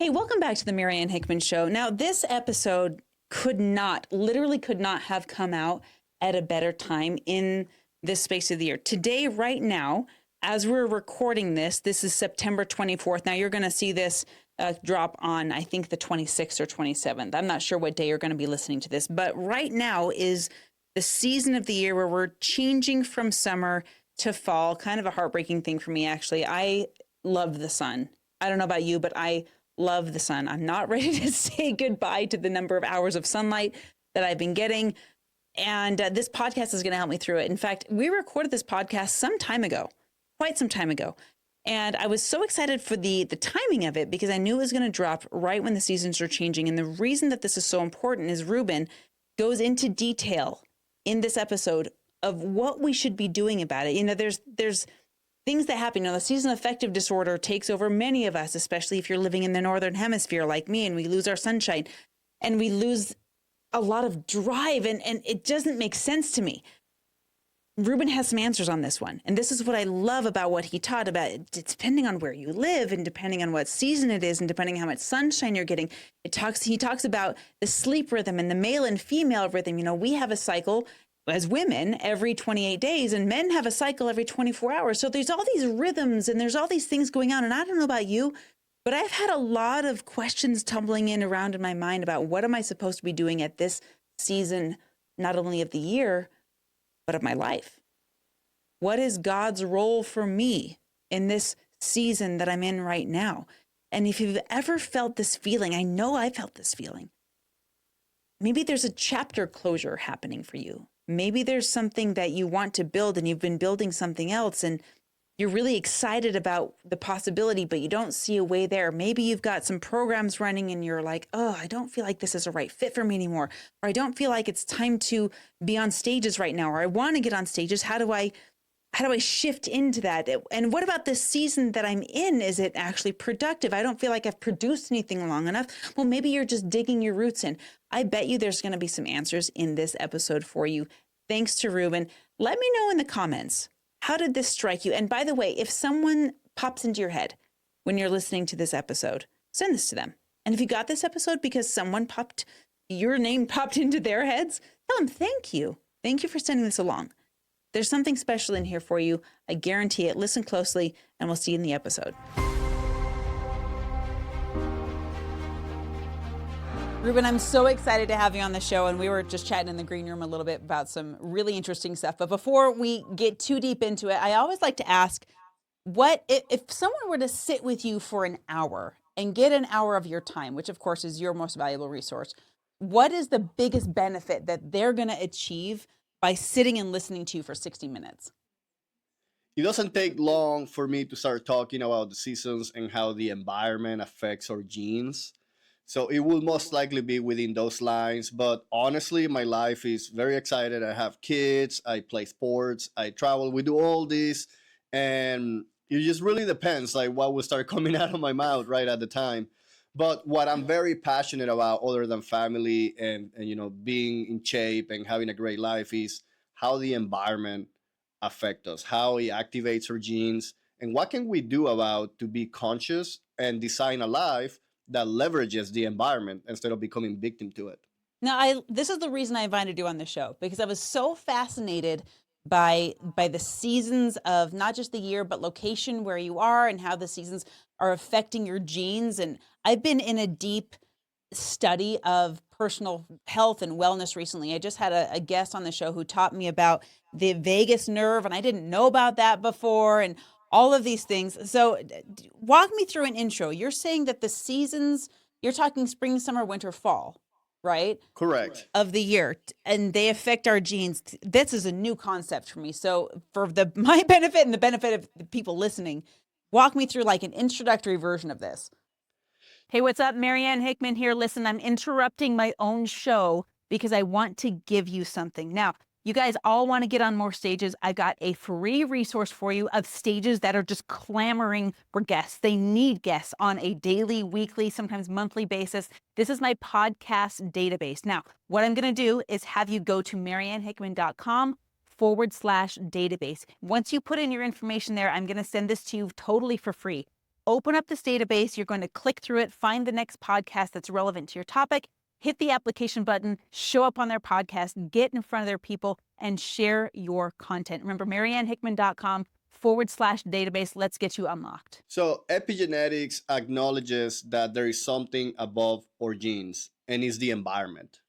Hey, welcome back to the Marianne Hickman Show. Now, this episode literally could not have come out at a better time in this space of the year. Today, right now, as we're recording this is September 24th. Now, you're going to see this drop on, I think, the 26th or 27th. I'm not sure what day you're going to be listening to this, but right now is the season of the year where we're changing from summer to fall. Kind of a heartbreaking thing for me, actually. I love the sun. I don't know about you, but I love the sun. I'm not ready to say goodbye to the number of hours of sunlight that I've been getting. And this podcast is going to help me through it. In fact, we recorded this podcast quite some time ago. And I was so excited for the timing of it because I knew it was going to drop right when the seasons are changing. And the reason that this is so important is Ruben goes into detail in this episode of what we should be doing about it. You know, there's things that happen. You know, the seasonal affective disorder takes over many of us, especially if you're living in the Northern Hemisphere like me, and we lose our sunshine and we lose a lot of drive, and it doesn't make sense to me. Ruben has some answers on this one. And this is what I love about what he taught about it. Depending on where you live and depending on what season it is and depending on how much sunshine you're getting, he talks about the sleep rhythm and the male and female rhythm. You know, we have a cycle as women every 28 days and men have a cycle every 24 hours. So there's all these rhythms and there's all these things going on. And I don't know about you, but I've had a lot of questions tumbling in around in my mind about what am I supposed to be doing at this season, not only of the year, but of my life. What is God's role for me in this season that I'm in right now? And if you've ever felt this feeling, I know I felt this feeling. Maybe there's a chapter closure happening for you. Maybe there's something that you want to build and you've been building something else and you're really excited about the possibility, but you don't see a way there. Maybe you've got some programs running and you're like, oh, I don't feel like this is a right fit for me anymore. Or I don't feel like it's time to be on stages right now. Or I want to get on stages. How do I shift into that? And what about this season that I'm in? Is it actually productive? I don't feel like I've produced anything long enough. Well, maybe you're just digging your roots in. I bet you there's going to be some answers in this episode for you. Thanks to Ruben. Let me know in the comments, how did this strike you? And by the way, if someone pops into your head when you're listening to this episode, send this to them. And if you got this episode because your name popped into their heads, tell them thank you. Thank you for sending this along. There's something special in here for you. I guarantee it. Listen closely, and we'll see you in the episode. Ruben, I'm so excited to have you on the show, and we were just chatting in the green room a little bit about some really interesting stuff. But before we get too deep into it, I always like to ask, what if someone were to sit with you for an hour and get an hour of your time, which of course is your most valuable resource, what is the biggest benefit that they're going to achieve by sitting and listening to you for 60 minutes? It doesn't take long for me to start talking about the seasons and how the environment affects our genes. So it will most likely be within those lines. But honestly, my life is very excited. I have kids, I play sports, I travel, we do all this. And it just really depends like what will start coming out of my mouth right at the time. But what I'm very passionate about, other than family and being in shape and having a great life, is how the environment affects us, how it activates our genes, and what can we do about to be conscious and design a life that leverages the environment instead of becoming victim to it. Now, this is the reason I invited you on the show, because I was so fascinated by the seasons of not just the year, but location where you are and how the seasons are affecting your genes. And I've been in a deep study of personal health and wellness recently. I just had a guest on the show who taught me about the vagus nerve, and I didn't know about that before, and all of these things. So walk me through an intro. You're saying that the seasons, you're talking spring, summer, winter, fall, right? Correct. Of the year, and they affect our genes. This is a new concept for me. So for my benefit and the benefit of the people listening, walk me through like an introductory version of this. Hey, what's up? Marianne Hickman here. Listen, I'm interrupting my own show because I want to give you something. Now, you guys all want to get on more stages. I got a free resource for you of stages that are just clamoring for guests. They need guests on a daily, weekly, sometimes monthly basis. This is my podcast database. Now, what I'm going to do is have you go to mariannehickman.com/database. Once you put in your information there, I'm going to send this to you totally for free. open up this database. You're going to click through it, find the next podcast that's relevant to your topic, hit the application button, show up on their podcast, get in front of their people, and share your content. Remember, mariannehickman.com/database. Let's get you unlocked. So epigenetics acknowledges that there is something above our genes, and it's the environment.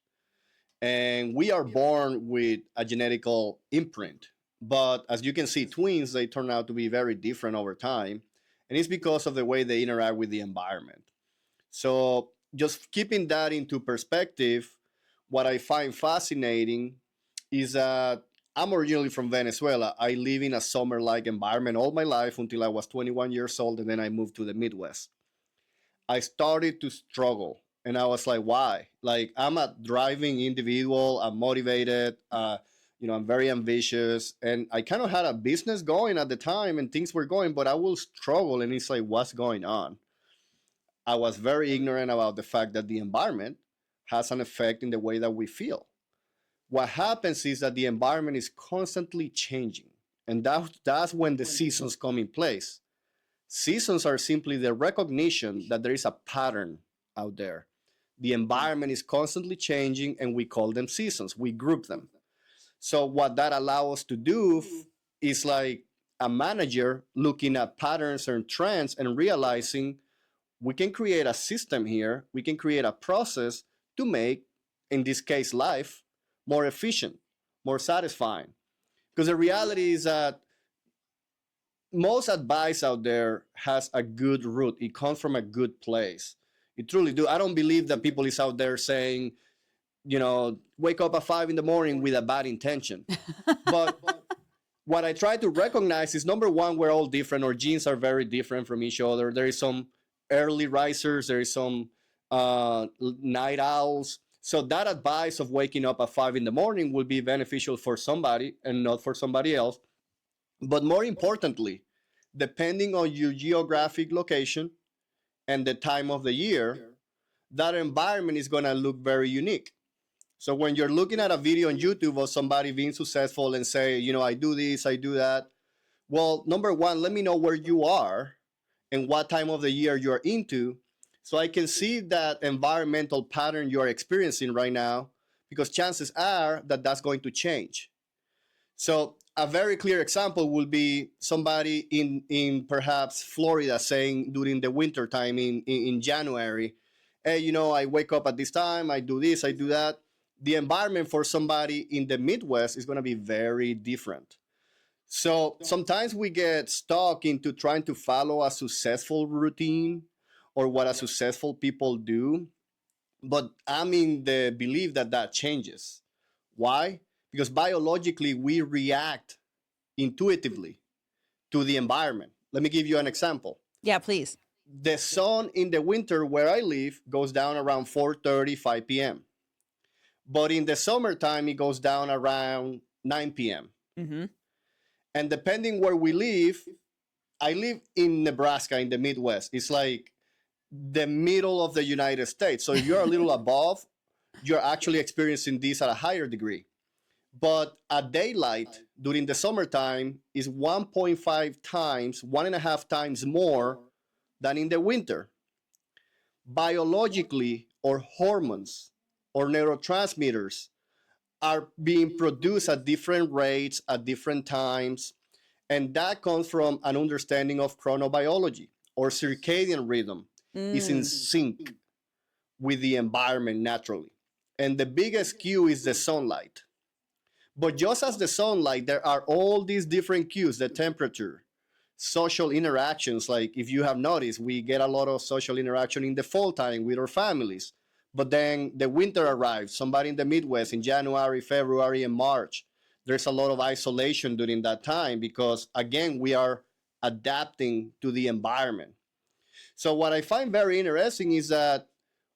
And we are born with a genetical imprint. But as you can see, twins, they turn out to be very different over time. And it's because of the way they interact with the environment. So just keeping that into perspective, what I find fascinating is that I'm originally from Venezuela. I live in a summer-like environment all my life until I was 21 years old, and then I moved to the Midwest. I started to struggle. And I was like, why? Like, I'm a driving individual. I'm motivated. I'm very ambitious. And I kind of had a business going at the time and things were going, but I will struggle. And it's like, what's going on? I was very ignorant about the fact that the environment has an effect in the way that we feel. What happens is that the environment is constantly changing. And that's when the seasons come in place. Seasons are simply the recognition that there is a pattern out there. The environment is constantly changing and we call them seasons. We group them. So what that allows us to do is like a manager looking at patterns and trends and realizing we can create a system here. We can create a process to make, in this case, life more efficient, more satisfying. Because the reality is that most advice out there has a good root. It comes from a good place. It truly do. I don't believe that people is out there saying, wake up at 5 a.m. with a bad intention. But what I try to recognize is, number one, we're all different. Our genes are very different from each other. There is some early risers. There is some night owls. So that advice of waking up at 5 a.m. will be beneficial for somebody and not for somebody else. But more importantly, depending on your geographic location and the time of the year, that environment is going to look very unique. So when you're looking at a video on YouTube of somebody being successful and say, I do this, I do that. Well, number one, let me know where you are and what time of the year you're into, so I can see that environmental pattern you're experiencing right now, because chances are that that's going to change. So a very clear example would be somebody in perhaps Florida saying during the winter time in January, hey, I wake up at this time, I do this, I do that. The environment for somebody in the Midwest is going to be very different. So sometimes we get stuck into trying to follow a successful routine or what a successful people do. But I'm in the belief that changes. Why? Because biologically, we react intuitively to the environment. Let me give you an example. Yeah, please. The sun in the winter where I live goes down around 4:30, 5 p.m. But in the summertime, it goes down around 9 p.m. Mm-hmm. And depending where we live, I live in Nebraska in the Midwest. It's like the middle of the United States. So if you're a little above, you're actually experiencing this at a higher degree. But at daylight during the summertime is 1.5 times, 1.5 times more than in the winter. Biologically, or hormones or neurotransmitters are being produced at different rates at different times. And that comes from an understanding of chronobiology, or circadian rhythm is in sync with the environment naturally. And the biggest cue is the sunlight. But just as the sunlight, there are all these different cues, the temperature, social interactions. Like if you have noticed, we get a lot of social interaction in the fall time with our families. But then the winter arrives, somebody in the Midwest in January, February, and March. There's a lot of isolation during that time because, again, we are adapting to the environment. So what I find very interesting is that,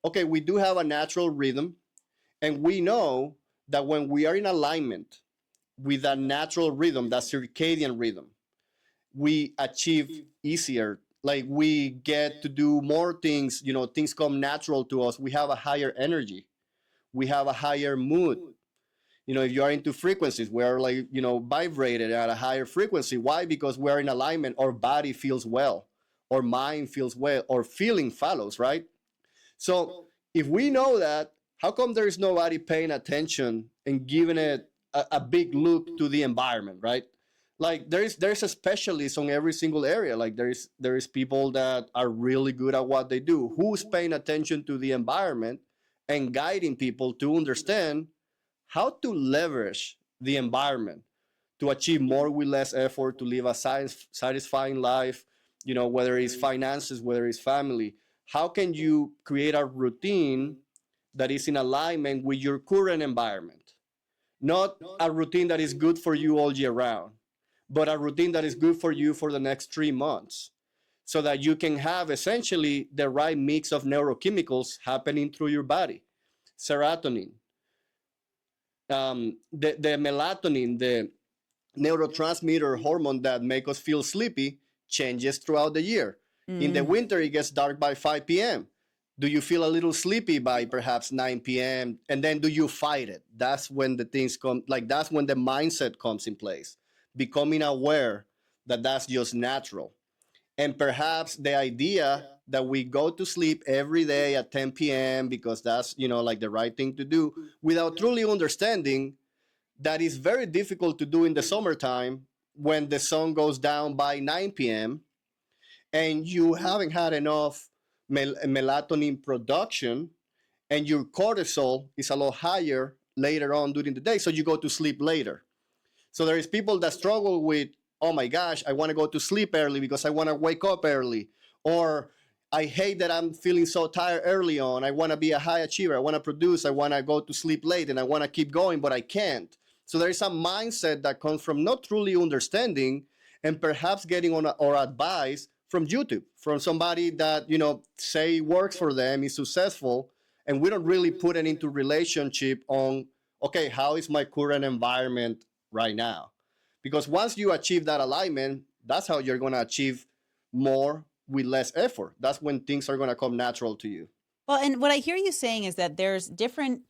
okay, we do have a natural rhythm, and we know that when we are in alignment with that natural rhythm, that circadian rhythm, we achieve easier. Like we get to do more things, things come natural to us. We have a higher energy. We have a higher mood. If you are into frequencies, we're vibrated at a higher frequency. Why? Because we're in alignment. Our body feels well. or mind feels well, or feeling follows, right? So if we know that, how come there's nobody paying attention and giving it a big look to the environment, right? Like there's a specialist on every single area. Like there is people that are really good at what they do. Who's paying attention to the environment and guiding people to understand how to leverage the environment to achieve more with less effort, to live a satisfying life, whether it's finances, whether it's family. How can you create a routine that is in alignment with your current environment? Not a routine that is good for you all year round, but a routine that is good for you for the next 3 months, so that you can have essentially the right mix of neurochemicals happening through your body. Serotonin, the melatonin, the neurotransmitter hormone that make us feel sleepy, changes throughout the year. In the winter, it gets dark by 5 p.m. Do you feel a little sleepy by perhaps 9 p.m.? And then do you fight it? That's when the things come, like that's when the mindset comes in place, becoming aware that that's just natural. And perhaps the idea that we go to sleep every day at 10 p.m. because that's, like the right thing to do, without truly understanding that is very difficult to do in the summertime when the sun goes down by 9 p.m. and you haven't had enough melatonin production, and your cortisol is a lot higher later on during the day, so you go to sleep later. So there is people that struggle with, oh my gosh, I want to go to sleep early because I want to wake up early, or I hate that I'm feeling so tired early on. I want to be a high achiever. I want to produce. I want to go to sleep late, and I want to keep going, but I can't. So there is a mindset that comes from not truly understanding, and perhaps getting on or advice from YouTube, from somebody that say works for them, is successful, and we don't really put it into relationship on, okay, how is my current environment right now? Because once you achieve that alignment, that's how you're going to achieve more with less effort. That's when things are going to come natural to you. Well, and what I hear you saying is that there's different,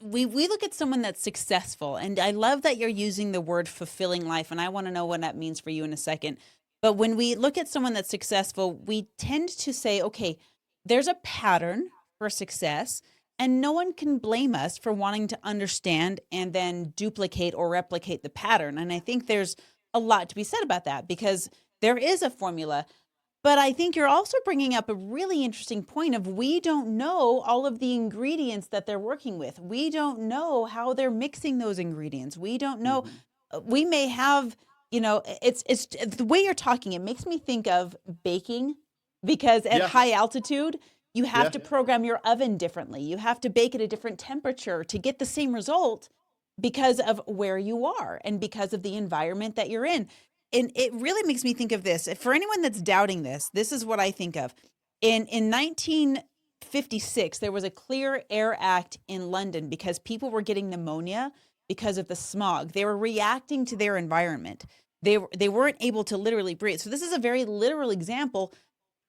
we look at someone that's successful, and I love that you're using the word fulfilling life, and I want to know what that means for you in a second. But when we look at someone that's successful, we tend to say, okay, there's a pattern for success, and no one can blame us for wanting to understand and then duplicate or replicate the pattern. And I think there's a lot to be said about that, because there is a formula. But I think you're also bringing up a really interesting point of, we don't know all of the ingredients that they're working with. We don't know how they're mixing those ingredients. We don't know. We may have, it's the way you're talking, it makes me think of baking, because at high altitude, you have to program your oven differently. You have to bake at a different temperature to get the same result, because of where you are and because of the environment that you're in. And it really makes me think of this. For anyone that's doubting this, this is what I think of. In 1956, there was a Clear Air Act in London because people were getting pneumonia because of the smog. They were reacting to their environment. They weren't able to literally breathe. So this is a very literal example.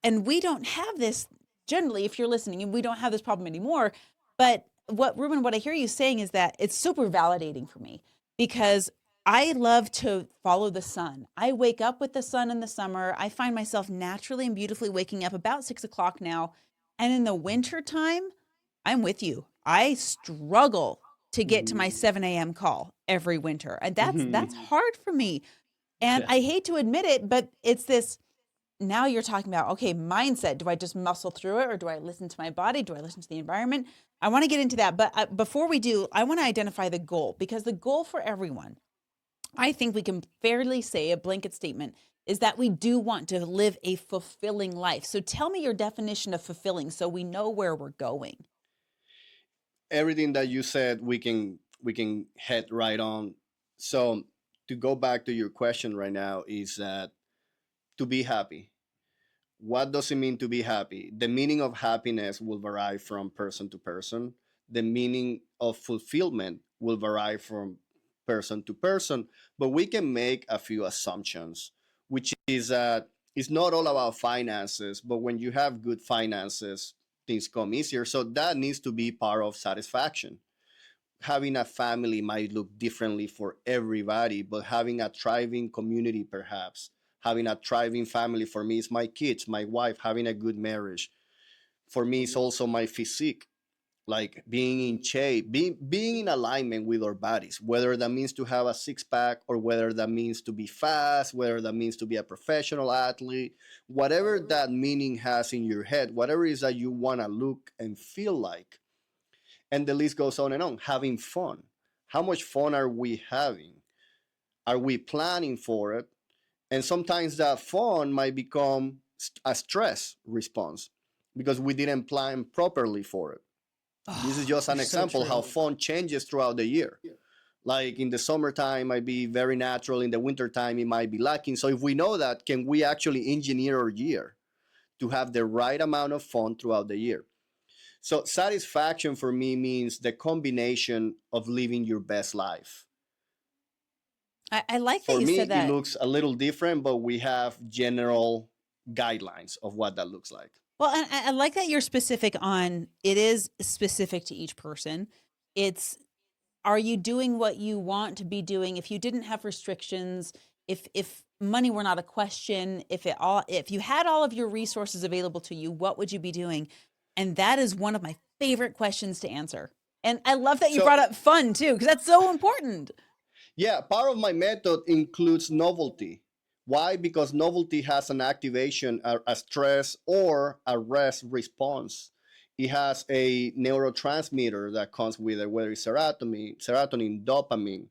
And we don't have this generally, if you're listening, and we don't have this problem anymore. But Ruben, what I hear you saying is that it's super validating for me, because I love to follow the sun. I wake up with the sun in the summer. I find myself naturally and beautifully waking up about 6 o'clock now. And in the winter time, I'm with you. I struggle to get to my 7 a.m. call every winter. And that's hard for me. And I hate to admit it, but it's this, now you're talking about, okay, mindset. Do I just muscle through it, or do I listen to my body? Do I listen to the environment? I want to get into that. But before we do, I want to identify the goal, because the goal for everyone, I think we can fairly say, a blanket statement, is that we do want to live a fulfilling life. So tell me your definition of fulfilling, so we know where we're going. Everything that you said, we can head right on. So to go back to your question right now, is that to be happy. What does it mean to be happy? The meaning of happiness will vary from person to person. The meaning of fulfillment will vary from person to person, but we can make a few assumptions, which is that it's not all about finances, but when you have good finances, things come easier. So that needs to be part of satisfaction. Having a family might look differently for everybody, but having a thriving community, perhaps having a thriving family. For me, it's my kids, my wife, having a good marriage. For me, it's also my physique, like being in shape, being in alignment with our bodies, whether that means to have a six-pack or whether that means to be fast, whether that means to be a professional athlete, whatever that meaning has in your head, whatever it is that you want to look and feel like. And the list goes on and on. Having fun. How much fun are we having? Are we planning for it? And sometimes that fun might become a stress response because we didn't plan properly for it. This is just an example how fun changes throughout the year. Like in the summertime, it might be very natural. In the wintertime, it might be lacking. So if we know that, can we actually engineer our year to have the right amount of fun throughout the year? So satisfaction for me means the combination of living your best life. I like that For you me, said it that. looks a little different, but we have general guidelines of what that looks like. Well, and I like that you're specific on it is specific to each person. It's are you doing what you want to be doing? If you didn't have restrictions, if money were not a question, if you had all of your resources available to you, what would you be doing? And that is one of my favorite questions to answer. And I love that you So brought up fun too, because that's so important. yeah, part of my method includes novelty. Why? Because novelty has an activation, a stress or a rest response. It has a neurotransmitter that comes with it, whether it's serotonin, dopamine.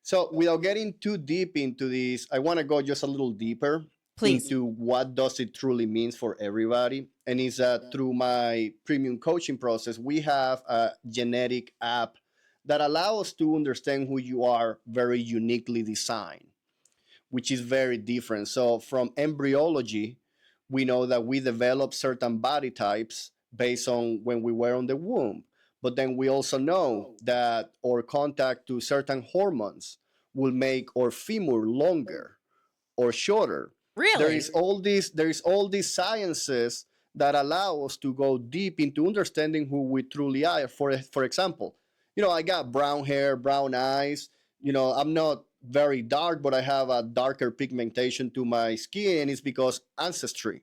So without getting too deep into this, I want to go just a little deeper Please. into what does it truly means for everybody. And is that through my premium coaching process, we have a genetic app that allows us to understand who you are very uniquely designed, which is very different. So from embryology, we know that we develop certain body types based on when we were on the womb. But then we also know that our contact to certain hormones will make our femur longer or shorter. There Really? is all these sciences that allow us to go deep into understanding who we truly are. For example, I got brown hair, brown eyes. I'm not very dark, but I have a darker pigmentation to my skin, and it's because ancestry.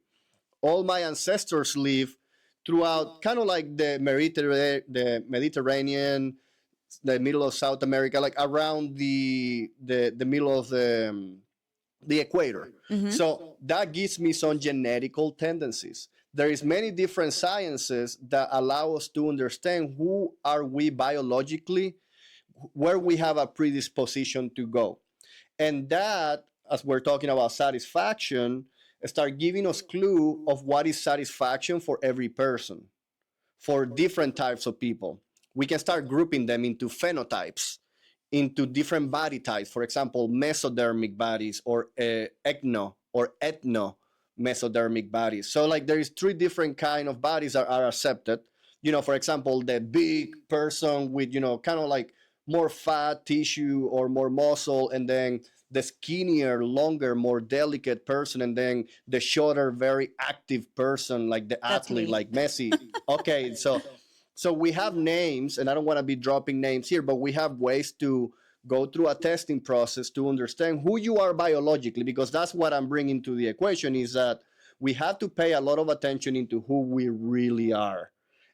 All my ancestors live throughout kind of like the Mediterranean, the middle of South America, like around the middle of the equator. Mm-hmm. So that gives me some genetical tendencies. There is many different sciences that allow us to understand who are we biologically, where we have a predisposition to go. And that, as we're talking about satisfaction, start giving us clue of what is satisfaction for every person, for different types of people. We can start grouping them into phenotypes, into different body types. For example, mesodermic bodies or ecno or ethno mesodermic bodies. So like there is three different kind of bodies that are accepted. For example, the big person with, kind of like more fat tissue or more muscle, and then the skinnier, longer, more delicate person, and then the shorter, very active person, like the That's athlete, me. like Messi. Okay, so we have names, and I don't want to be dropping names here, but we have ways to go through a testing process to understand who you are biologically, because that's what I'm bringing to the equation, is that we have to pay a lot of attention into who we really are,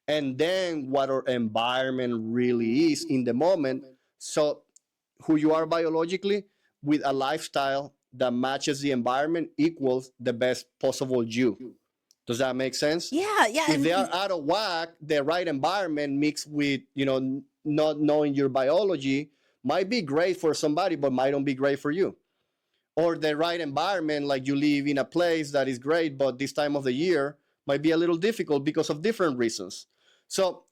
and then what our environment really is in the moment. So who you are biologically with a lifestyle that matches the environment equals the best possible you. Does that make sense? Yeah, yeah. If they are out of whack, the right environment mixed with, not knowing your biology might be great for somebody, but might not be great for you. Or the right environment, like you live in a place that is great, but this time of the year might be a little difficult because of different reasons. So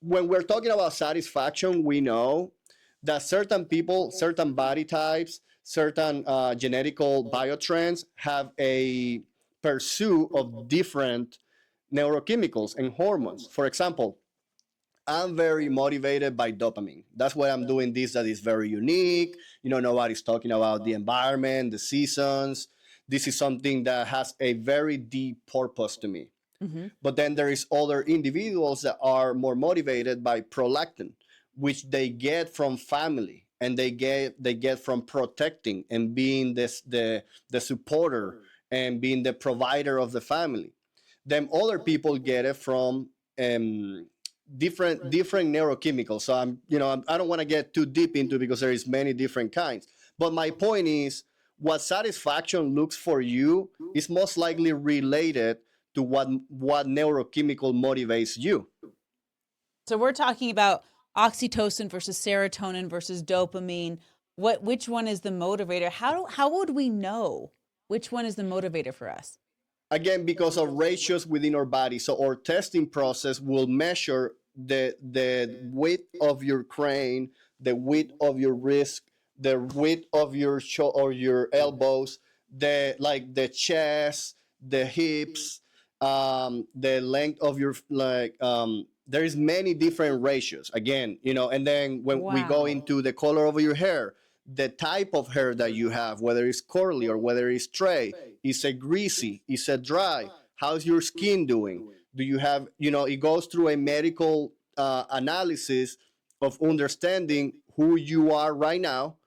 when we're talking about satisfaction, we know that certain people, certain body types, certain genetical biotrends have a pursuit of different neurochemicals and hormones. For example, I'm very motivated by dopamine. That's why I'm doing this that is very unique. Nobody's talking about the environment, the seasons. This is something that has a very deep purpose to me. Mm-hmm. But then there is other individuals that are more motivated by prolactin, which they get from family. and they get from protecting and being the supporter and being the provider of the family. Then other people get it from different neurochemicals. So I don't want to get too deep into it because there is many different kinds. But my point is, what satisfaction looks for you is most likely related to what neurochemical motivates you. So we're talking about oxytocin versus serotonin versus dopamine. Which one is the motivator? How would we know which one is the motivator for us? Again, because of ratios within our body. So our testing process will measure the width of your crane, the width of your wrist, the width of your or your elbows, the chest, the hips, the length of your there is many different ratios. Again, and then when we go into the color of your hair, the type of hair that you have, whether it's curly or whether it's straight, is it greasy, is it dry, how's your skin doing, do you have, it goes through a medical analysis of understanding who you are right now.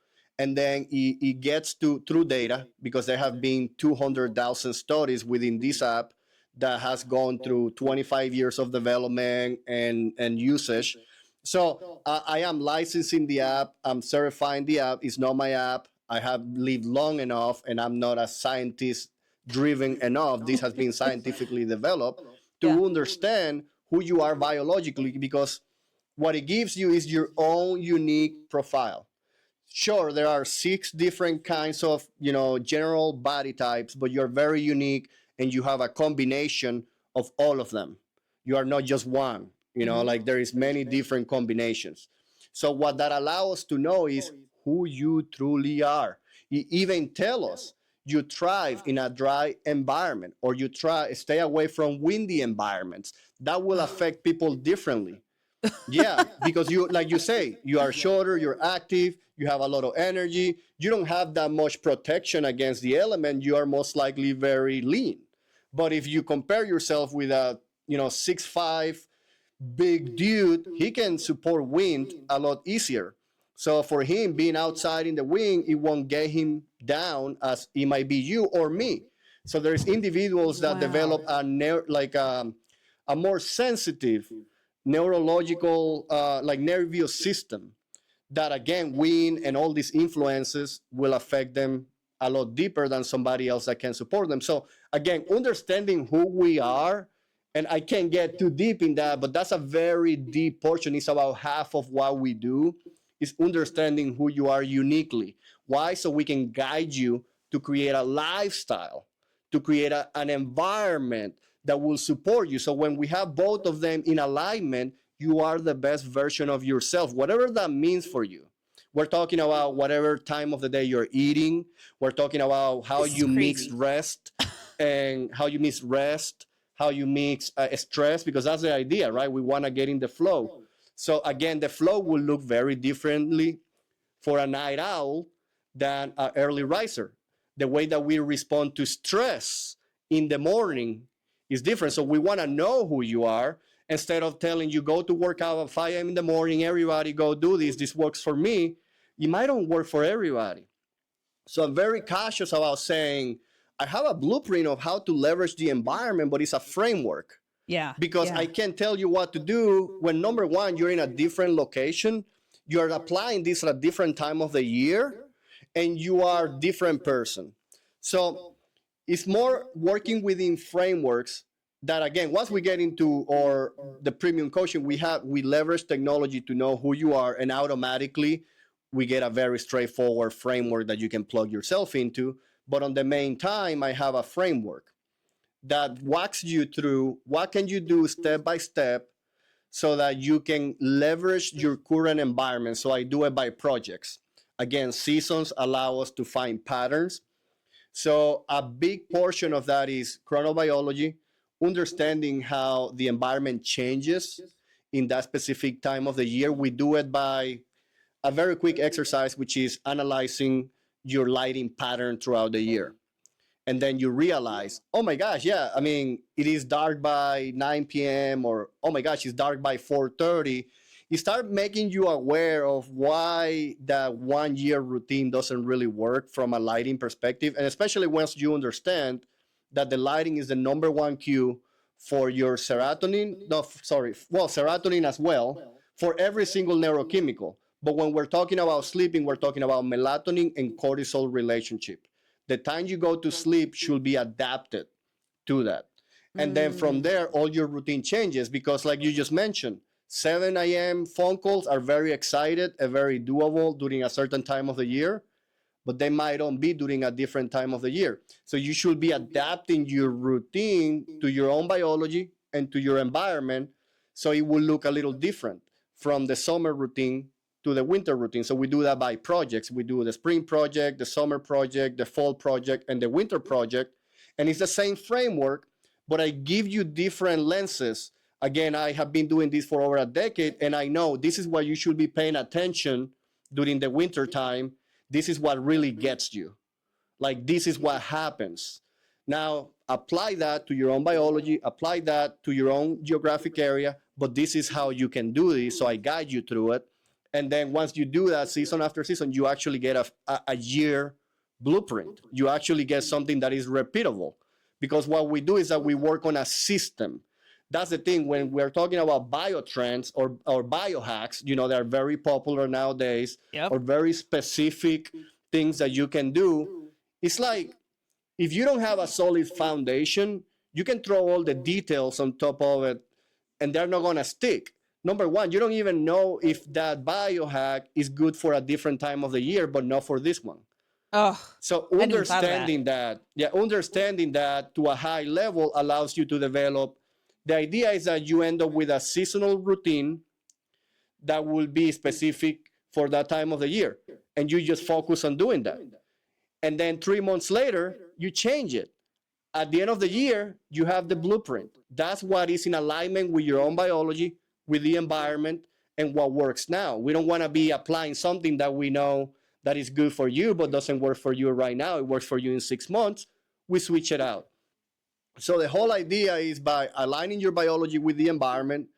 And then it gets through data, because there have been 200,000 studies within this app that has gone through 25 years of development and usage. So I am licensing the app. I'm certifying the app. It's not my app. I have lived long enough, and I'm not a scientist driven enough. This has been scientifically developed to understand who you are biologically, because what it gives you is your own unique profile. Sure, there are 6 different kinds of general body types, but you're very unique, and you have a combination of all of them. You are not just one. Like there is many different combinations. So what that allows us to know is who you truly are. You even tell us you thrive in a dry environment, or you stay away from windy environments. That will affect people differently. Yeah, because like you say, you are shorter, you're active, you have a lot of energy, you don't have that much protection against the element, you are most likely very lean. But if you compare yourself with a 6'5" big dude, he can support wind a lot easier. So for him, being outside in the wind, it won't get him down as it might be you or me. So there's individuals that develop a more sensitive neurological nervous system, that again, wind and all these influences will affect them a lot deeper than somebody else that can support them. So again, understanding who we are, and I can't get too deep in that, but that's a very deep portion. It's about half of what we do, is understanding who you are uniquely. Why? So we can guide you to create a lifestyle, to create an environment that will support you. So when we have both of them in alignment, you are the best version of yourself, whatever that means for you. We're talking about whatever time of the day you're eating. We're talking about how you mix rest, how you mix stress, because that's the idea, right? We want to get in the flow. So again, the flow will look very differently for a night owl than an early riser. The way that we respond to stress in the morning is different. So we want to know who you are, instead of telling you, go to work out at 5 a.m. in the morning, everybody go do this, this works for me. It might not work for everybody. So I'm very cautious about saying, I have a blueprint of how to leverage the environment, but it's a framework. Yeah. Because I can't tell you what to do when, number one, you're in a different location, you're applying this at a different time of the year, and you are a different person. So it's more working within frameworks that, again, once we get into the premium coaching, we leverage technology to know who you are, and automatically we get a very straightforward framework that you can plug yourself into. But on the main time, I have a framework that walks you through what can you do step by step so that you can leverage your current environment. So I do it by projects. Again, seasons allow us to find patterns. So a big portion of that is chronobiology, understanding how the environment changes in that specific time of the year. We do it by a very quick exercise, which is analyzing your lighting pattern throughout the year. And then you realize, oh my gosh, yeah, I mean, it is dark by 9 p.m. or, oh my gosh, it's dark by 4:30. it start making you aware of why that 1 year routine doesn't really work from a lighting perspective. And especially once you understand that the lighting is the number one cue for your serotonin, no, sorry, well, serotonin as well, for every single neurochemical. But when we're talking about sleeping, we're talking about melatonin and cortisol relationship. The time you go to sleep should be adapted to that. And then from there, all your routine changes because, like you just mentioned, 7 a.m. phone calls are very excited and very doable during a certain time of the year, but they might not be during a different time of the year. So you should be adapting your routine to your own biology and to your environment so it will look a little different from the summer routine to the winter routine. So we do that by projects. We do the spring project, the summer project, the fall project, and the winter project. And it's the same framework, but I give you different lenses. Again, I have been doing this for over a decade, and I know this is what you should be paying attention during the winter time. This is what really gets you. Like, this is what happens. Now, apply that to your own biology, apply that to your own geographic area, but this is how you can do this, so I guide you through it. And then once you do that season after season, you actually get a year blueprint. You actually get something that is repeatable. Because what we do is that we work on a system. That's the thing when we're talking about biotrends or biohacks, you know, they're very popular nowadays, or very specific things that you can do. It's like, if you don't have a solid foundation, you can throw all the details on top of it and they're not going to stick. Number one, you don't even know if that biohack is good for a different time of the year, but not for this one. Oh, So understanding that to a high level allows you to develop. The idea is that you end up with a seasonal routine that will be specific for that time of the year. And you just focus on doing that. And then 3 months later, you change it. At the end of the year, you have the blueprint. That's what is in alignment with your own biology, with the environment, and what works now. We don't want to be applying something that we know that is good for you, but doesn't work for you right now. It works for you in 6 months. We switch it out. So the whole idea is by aligning your biology with the environment,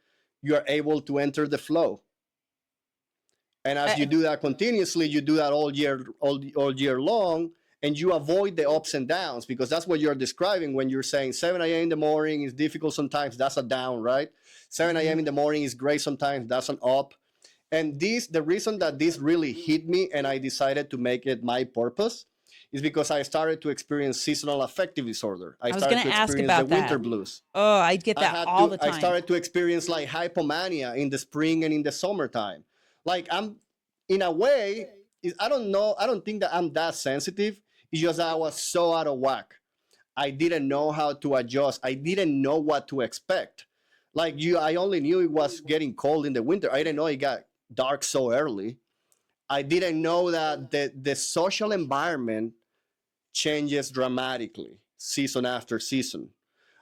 you are able to enter the flow. And as you do that continuously, you do that all year long, and you avoid the ups and downs, because that's what you're describing when you're saying 7 a.m. in the morning is difficult sometimes. That's a down, right? 7 a.m. in the morning is great sometimes. That's an up. And the reason that this really hit me and I decided to make it my purpose is because I started to experience seasonal affective disorder. I was started going to to ask experience about the winter that. blues. Oh, I get that all the time. I started to experience like hypomania in the spring and in the summertime. Like, I'm, in a way, I don't think that I'm that sensitive. It's just that I was so out of whack. I didn't know how to adjust. I didn't know what to expect. Like I only knew it was getting cold in the winter. I didn't know it got dark so early. I didn't know that the social environment changes dramatically season after season.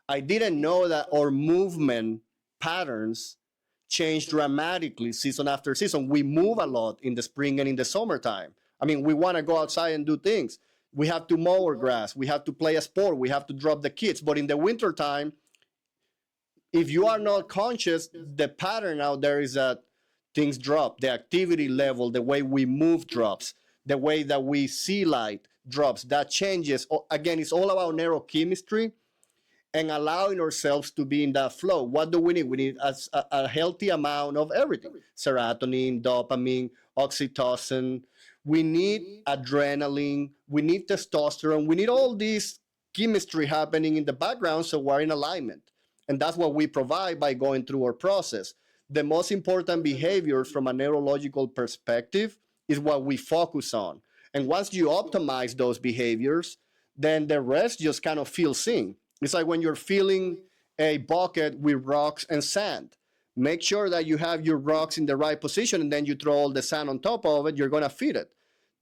I didn't know that our movement patterns change dramatically season after season. We move a lot in the spring and in the summertime. I mean, we want to go outside and do things. We have to mow our grass. We have to play a sport. We have to drop the kids. But in the wintertime, if you are not conscious, the pattern out there is that things drop. The activity level, the way we move drops. The way that we see light drops. That changes. Again, it's all about neurochemistry and allowing ourselves to be in that flow. What do we need? We need a healthy amount of everything. Serotonin, dopamine, oxytocin. We need adrenaline. We need testosterone. We need all this chemistry happening in the background so we're in alignment. And that's what we provide by going through our process. The most important behaviors from a neurological perspective is what we focus on. And once you optimize those behaviors, then the rest just kind of fills in. It's like when you're filling a bucket with rocks and sand. Make sure that you have your rocks in the right position, and then you throw all the sand on top of it, you're going to feed it.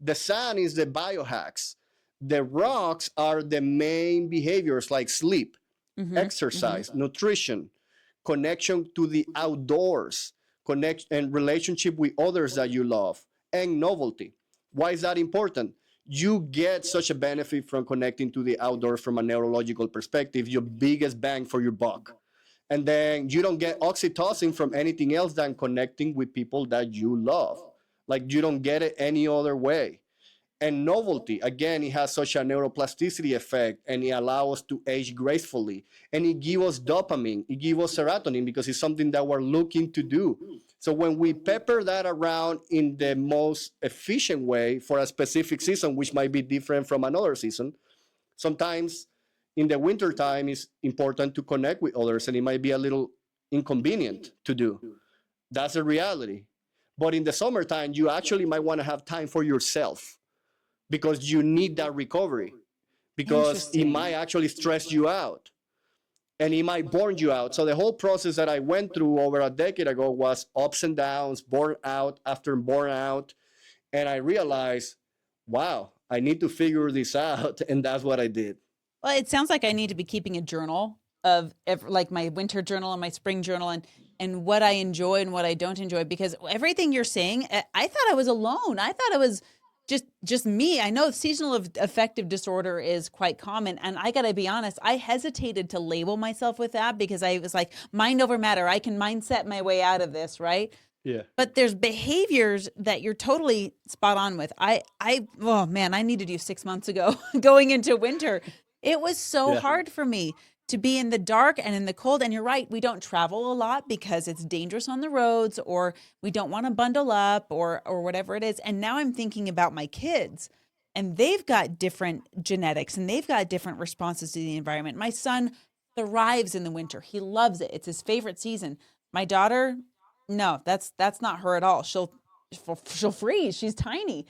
The sand is the biohacks. The rocks are the main behaviors like sleep, exercise, nutrition, connection to the outdoors, and relationship with others that you love, and novelty. Why is that important? You get such a benefit from connecting to the outdoors from a neurological perspective, your biggest bang for your buck. And then you don't get oxytocin from anything else than connecting with people that you love. Like you don't get it any other way. And novelty, again, it has such a neuroplasticity effect, and it allows us to age gracefully. And it gives us dopamine, it gives us serotonin, because it's something that we're looking to do. So when we pepper that around in the most efficient way for a specific season, which might be different from another season, sometimes in the winter time it's important to connect with others, and it might be a little inconvenient to do. That's a reality. But in the summertime, you actually might want to have time for yourself, because you need that recovery, because it might actually stress you out and it might burn you out. So the whole process that I went through over a decade ago was ups and downs, burnout after burnout. And I realized, wow, I need to figure this out. And that's what I did. Well, it sounds like I need to be keeping a journal of like my winter journal and my spring journal, and what I enjoy and what I don't enjoy, because everything you're saying, I thought I was alone. I thought it was just me. I know seasonal affective disorder is quite common, and I got to be honest, I hesitated to label myself with that because I was like, mind over matter. I can mindset my way out of this, right? Yeah. But there's behaviors that you're totally spot on with. Oh man, I needed you 6 months ago going into winter. It was so hard for me to be in the dark and in the cold. And you're right, we don't travel a lot because it's dangerous on the roads, or we don't want to bundle up, or whatever it is. And now I'm thinking about my kids, and they've got different genetics and they've got different responses to the environment. My son thrives in the winter. He loves it. It's his favorite season. My daughter, no, that's not her at all. She'll freeze. She's tiny.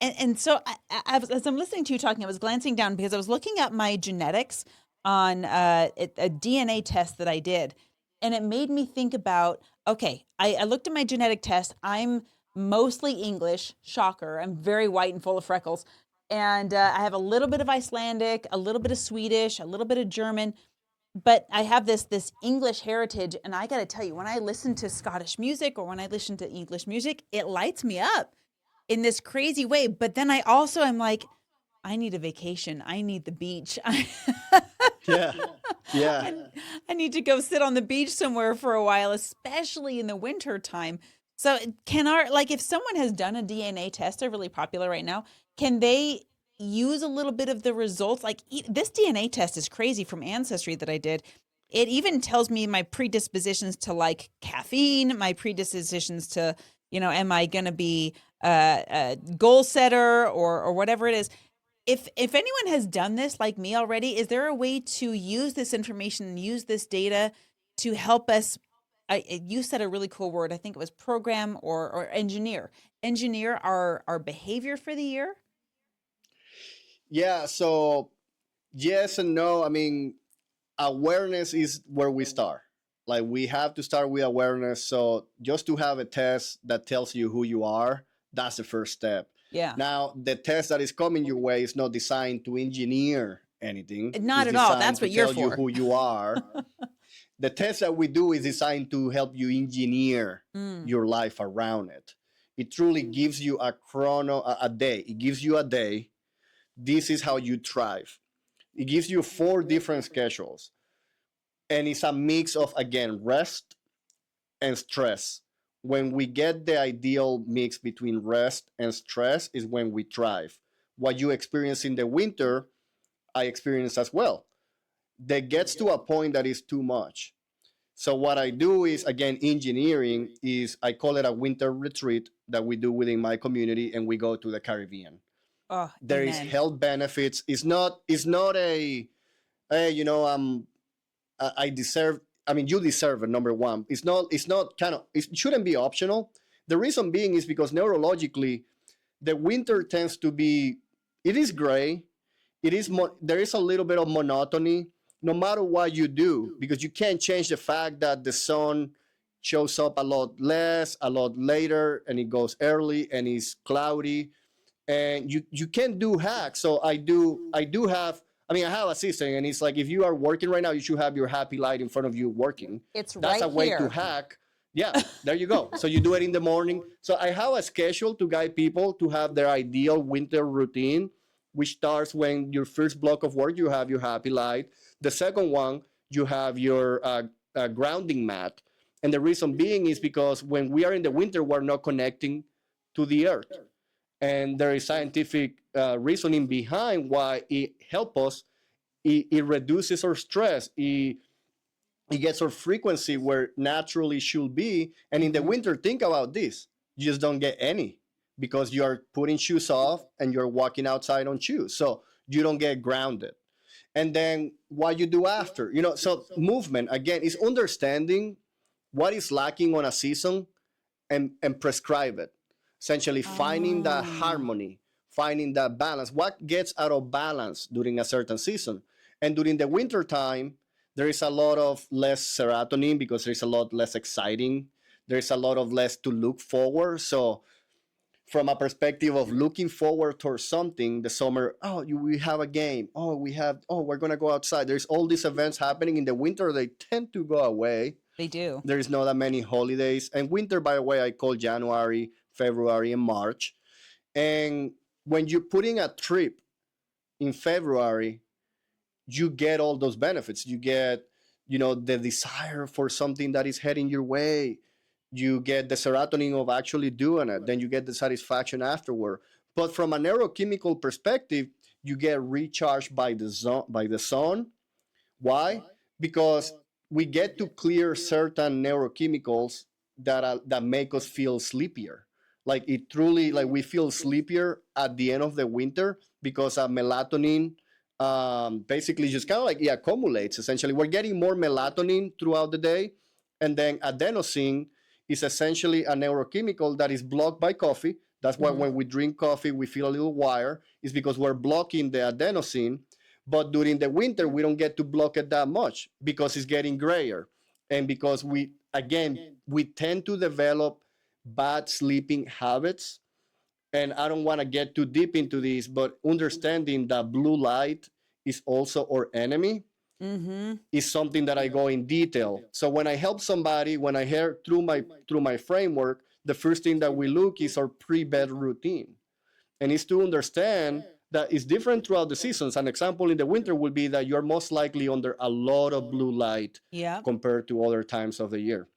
And so as I'm listening to you talking, I was glancing down because I was looking at my genetics on a DNA test that I did. And it made me think about, okay, I looked at my genetic test. I'm mostly English, shocker. I'm very white and full of freckles. And I have a little bit of Icelandic, a little bit of Swedish, a little bit of German. But I have this English heritage. And I got to tell you, when I listen to Scottish music or when I listen to English music, it lights me up in this crazy way. But then I also am like, I need a vacation. I need the beach. Yeah. I need to go sit on the beach somewhere for a while, especially in the winter time. So if someone has done a DNA test, they're really popular right now, can they use a little bit of the results? Like this DNA test is crazy from Ancestry that I did. It even tells me my predispositions to like caffeine, my predispositions to, am I going to be a goal setter or whatever it is. If anyone has done this like me already, is there a way to use this information and use this data to help us? You said a really cool word. I think it was program or engineer our behavior for the year. Yeah. So yes and no. I mean, awareness is where we start. Like we have to start with awareness. So just to have a test that tells you who you are, that's the first step. Yeah. Now, the test that is coming your way is not designed to engineer anything. Not at all. That's what you're for. Tell you who you are. The test that we do is designed to help you engineer your life around it. It truly gives you a day. It gives you a day. This is how you thrive. It gives you 4 different schedules. And it's a mix of, again, rest and stress. When we get the ideal mix between rest and stress is when we thrive. What you experience in the winter, I experience as well. That gets to a point that is too much. So what I do is, again, engineering is, I call it a winter retreat that we do within my community, and we go to the Caribbean. Oh, there amen. is health benefits. It's not a, hey, I deserve. I mean, you deserve it. Number one, it shouldn't be optional. The reason being is because neurologically, the winter tends to be, it is gray. There is a little bit of monotony, no matter what you do, because you can't change the fact that the sun shows up a lot less, a lot later, and it goes early and it's cloudy, and you can't do hacks. So I have a system, and it's like, if you are working right now, you should have your happy light in front of you working. That's right, a way here to hack. Yeah, there you go. So you do it in the morning. So I have a schedule to guide people to have their ideal winter routine, which starts when your first block of work, you have your happy light. The second one, you have your grounding mat. And the reason being is because when we are in the winter, we're not connecting to the earth. And there is scientific reasoning behind why it helps us. It reduces our stress. It gets our frequency where naturally should be. And in the winter, think about this. You just don't get any because you are putting shoes off and you're walking outside on shoes. So you don't get grounded. And then what you do after, so movement, again, is understanding what is lacking on a season and prescribe it. Essentially finding that harmony, finding that balance. What gets out of balance during a certain season? And during the winter time, there is a lot of less serotonin because there's a lot less exciting. There's a lot of less to look forward. So from a perspective of looking forward towards something, the summer, we have a game. We're going to go outside. There's all these events happening. In the winter, they tend to go away. They do. There is not that many holidays. And winter, by the way, I call January, February, and March. And when you're putting a trip in February, you get all those benefits. You get, the desire for something that is heading your way. You get the serotonin of actually doing it. Then you get the satisfaction afterward. But from a neurochemical perspective, you get recharged by the sun. Why? Because we get to clear certain neurochemicals that make us feel sleepier. Like it truly, like we feel sleepier at the end of the winter because melatonin basically just kind of like it accumulates. Essentially, we're getting more melatonin throughout the day, and then adenosine is essentially a neurochemical that is blocked by coffee. That's why when we drink coffee, we feel a little wired. It's because we're blocking the adenosine. But during the winter, we don't get to block it that much because it's getting grayer. And because we tend to develop bad sleeping habits. And I don't want to get too deep into this, but understanding that blue light is also our enemy is something that I go in detail. So when I help somebody, when I hear through my framework, the first thing that we look is our pre-bed routine. And it's to understand that it's different throughout the seasons. An example in the winter would be that you're most likely under a lot of blue light compared to other times of the year.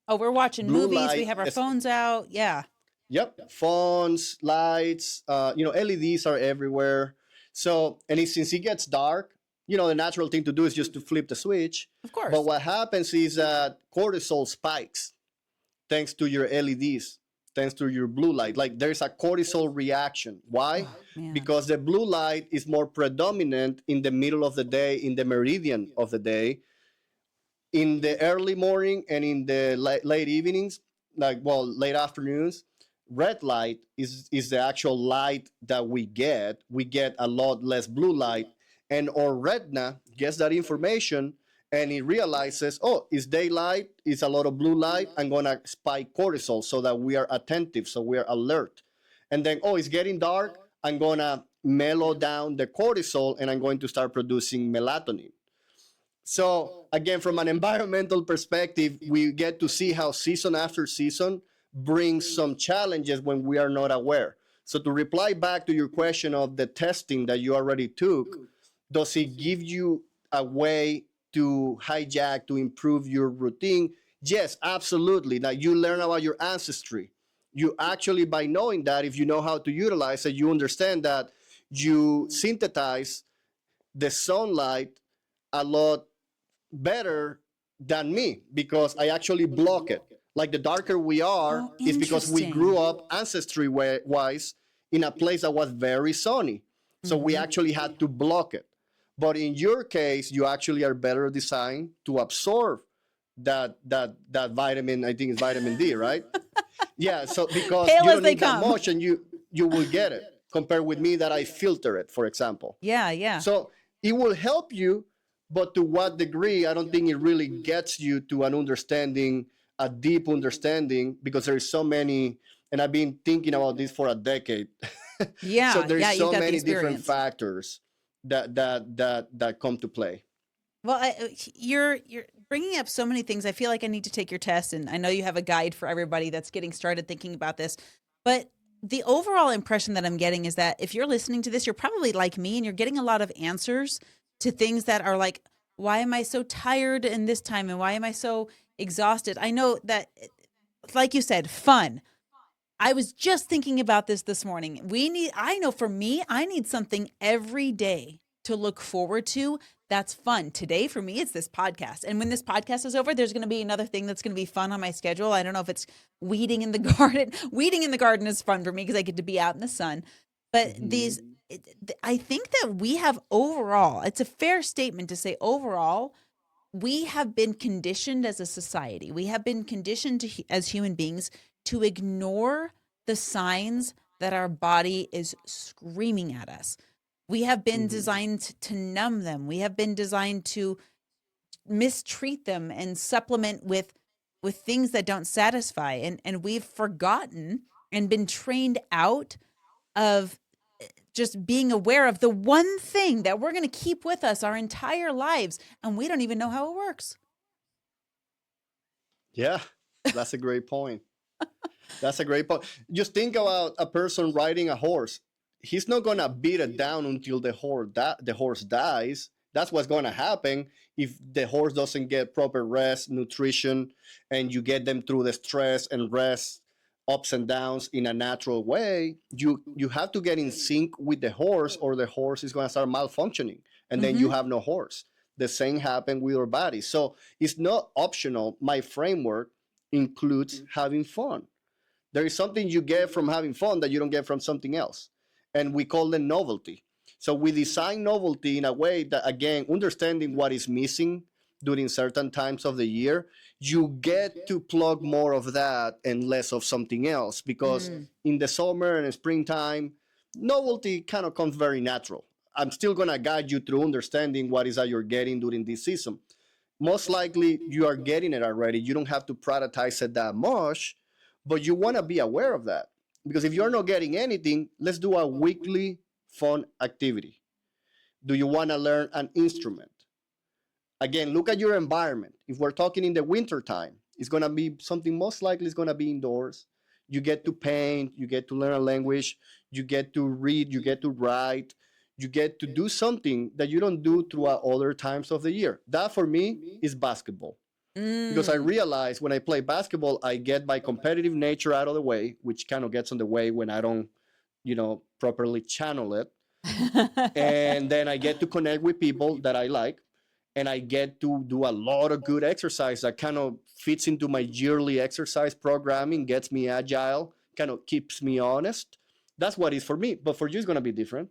Oh, we're watching Blue movies. light We have our phones out. Yeah. Yep. Phones, lights, LEDs are everywhere. So, since it gets dark, the natural thing to do is just to flip the switch. Of course. But what happens is that cortisol spikes thanks to your LEDs, thanks to your blue light. Like there's a cortisol reaction. Why? Because the blue light is more predominant in the middle of the day, in the meridian of the day. In the early morning and in the late evenings, late afternoons, red light is the actual light that we get. We get a lot less blue light. And our retina gets that information and it realizes, it's daylight, it's a lot of blue light, I'm going to spike cortisol so that we are attentive, so we are alert. And then, it's getting dark, I'm going to mellow down the cortisol and I'm going to start producing melatonin. So again, from an environmental perspective, we get to see how season after season brings some challenges when we are not aware. So to reply back to your question of the testing that you already took, does it give you a way to hijack, to improve your routine? Yes, absolutely. Now you learn about your ancestry. You actually, by knowing that, if you know how to utilize it, you understand that you synthesize the sunlight a lot better than me because I actually block it. Like the darker we are, is because we grew up ancestry-wise in a place that was very sunny. So we actually had to block it. But in your case, you actually are better designed to absorb that vitamin. I think it's vitamin D, right? Yeah. So because Pale you as don't they need that come. much, and you will get it. Compared with me, that I filter it, for example. Yeah. So it will help you, but to what degree? I don't think it really gets you to an understanding, a deep understanding, because there is so many. And I've been thinking about this for a decade. Yeah. So there's so you've got the many different experience. factors that come to play. Well, you're bringing up so many things. I feel like I need to take your test, and I know you have a guide for everybody that's getting started thinking about this. But the overall impression that I'm getting is that if you're listening to this, you're probably like me, and you're getting a lot of answers to things that are like, why am I so tired in this time? And why am I so exhausted? I know that, like you said, fun. I was just thinking about this morning. I know for me, I need something every day to look forward to that's fun. Today, for me, it's this podcast. And when this podcast is over, there's going to be another thing that's going to be fun on my schedule. I don't know if it's weeding in the garden. Weeding in the garden is fun for me because I get to be out in the sun. But I think that we have overall, it's a fair statement to say overall, we have been conditioned as a society. We have been conditioned as human beings to ignore the signs that our body is screaming at us. We have been designed to numb them. We have been designed to mistreat them and supplement with things that don't satisfy. And we've forgotten and been trained out of just being aware of the one thing that we're going to keep with us our entire lives, and we don't even know how it works. Yeah, that's a great point. That's a great point. Just think about a person riding a horse. He's not gonna beat it down until the horse dies. That's what's gonna happen if the horse doesn't get proper rest, nutrition, and you get them through the stress and rest ups and downs in a natural way. You have to get in sync with the horse, or the horse is gonna start malfunctioning, and then you have no horse. The same happened with our body. So it's not optional. My framework includes having fun. There is something you get from having fun that you don't get from something else. And we call it novelty. So we design novelty in a way that, again, understanding what is missing during certain times of the year, you get to plug more of that and less of something else. Because in the summer and springtime, novelty kind of comes very natural. I'm still going to guide you through understanding what is that you're getting during this season. Most likely you are getting it already. You don't have to prioritize it that much, but you want to be aware of that. Because if you're not getting anything, let's do a weekly fun activity. Do you want to learn an instrument? Again, look at your environment. If we're talking in the winter time, it's going to be something, most likely it's going to be indoors. You get to paint, you get to learn a language, you get to read, you get to write, you get to do something that you don't do throughout other times of the year. That for me is basketball. Because I realize when I play basketball, I get my competitive nature out of the way, which kind of gets in the way when I don't, properly channel it. And then I get to connect with people that I like, and I get to do a lot of good exercise that kind of fits into my yearly exercise programming, gets me agile, kind of keeps me honest. That's what it is for me. But for you, it's going to be different.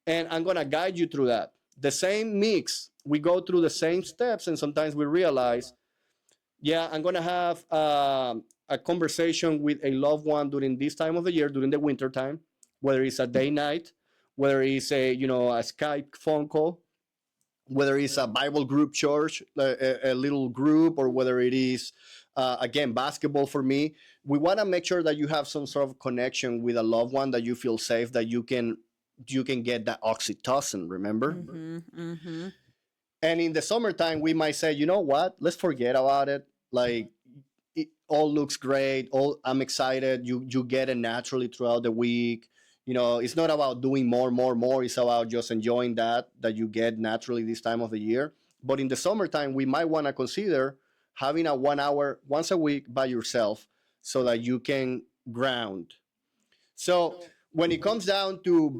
And I'm going to guide you through that. The same mix, we go through the same steps, and sometimes we realize, yeah, I'm going to have a conversation with a loved one during this time of the year, during the winter time, whether it's a day night, whether it's a Skype phone call, whether it's a Bible group church, a little group, or whether it is, again, basketball for me. We want to make sure that you have some sort of connection with a loved one, that you feel safe, that you can get that oxytocin, remember? And in the summertime, we might say, you know what? Let's forget about it. Like, it all looks great. I'm excited. You get it naturally throughout the week. It's not about doing more. It's about just enjoying that you get naturally this time of the year. But in the summertime, we might want to consider having a 1 hour once a week by yourself so that you can ground. So when it comes down to